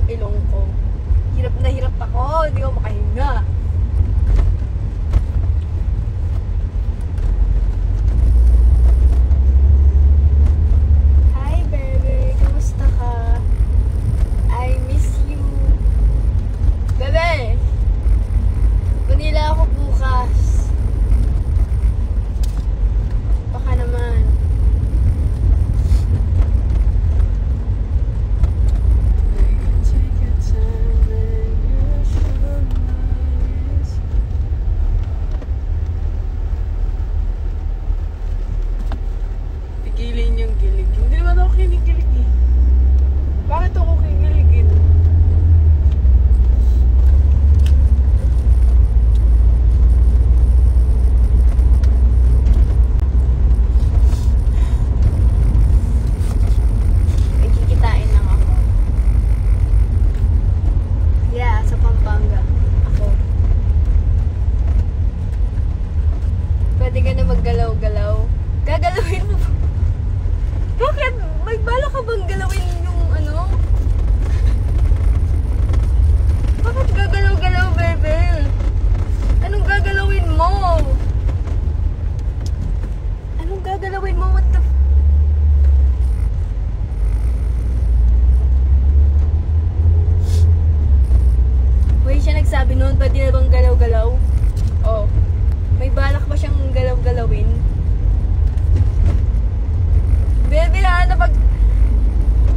ang ilong ko. Hirap na hirap ako, hindi ko makahinga. Hi, bebe. Kamusta ka? I miss you. Bebe! Manila ako bukas. Baka naman. Pigilin yung kilig. Hindi naman ako kinikilig eh. Bakit ako kikiligin? Nagkikitain lang ako. Yeah, sa Pampanga. Ako. Pwede ka na maggalaw-galaw. Gagalawin mo ba? Bakit? May bala ka bang galawin yung ano? Bakit gagalaw-galaw, bebe? Anong gagalawin mo? Anong gagalawin mo? What the Wait, siya nagsabi noon, pwede na bang galaw-galaw? Oh. May balak ba siyang galaw-galawin? Bebe, napag...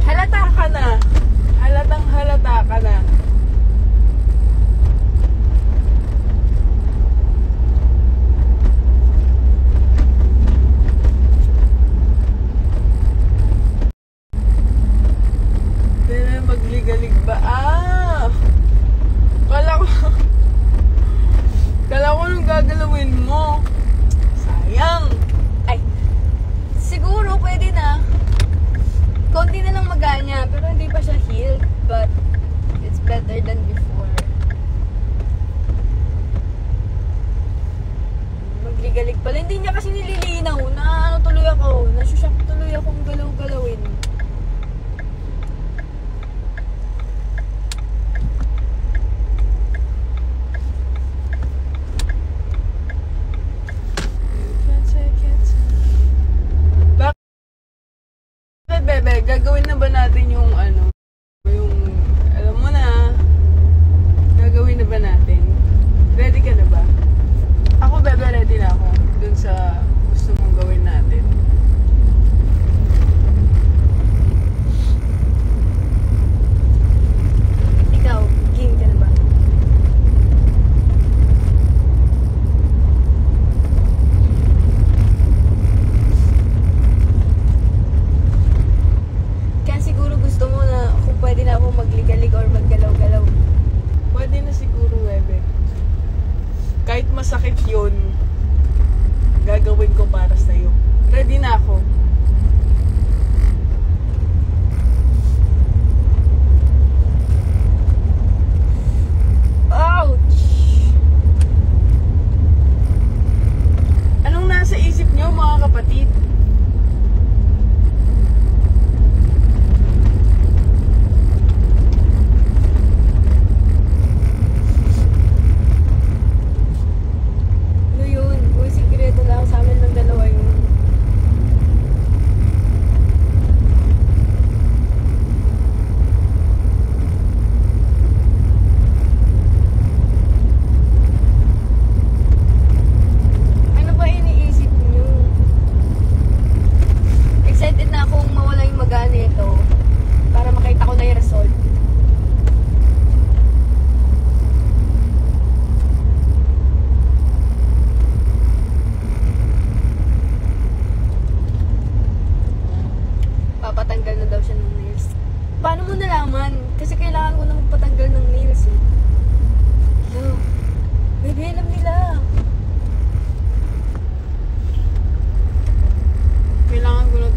Halata ka na. Halatang halata ka na. Dahil magligalig ba? Kala ko nung gagalawin mo. Sayang. Ay, siguro pwede na. Konti na lang maganya, pero hindi pa siya healed. But, it's better than before. Magligalig pala. Hindi niya kasi nililinaw na ano tuloy ako. Nasushock tuloy akong galaw-galawin. Bebe, gagawin na ba natin yung ano? Yung, alam mo na, gagawin na ba natin? Ready ka na ba? Ako, bebe, ready na ako. Dun sa gusto mong gawin natin. Ikaw, game ka na ba? Kaya siguro gusto mo na kung pwede na ako magligalig or maggalaw-galaw. Pwede na siguro, bebe. Kahit masakit yun, gagawin ko para sa'yo. Ready na ako. Ouch! Anong nasa isip niyo, mga kapatid? Ano yun? Uy, sikreto lang sa amin ng dalawa yun. Ano ba iniisip niyo? Excited na akong mawala yung maga nito para makita ko na yung result. Papatanggal na daw siya ng nails. Paano mo nalaman? Kasi kailangan ko na magpatanggal ng nails eh. Hello? Baby, alam nila. Kailangan ko na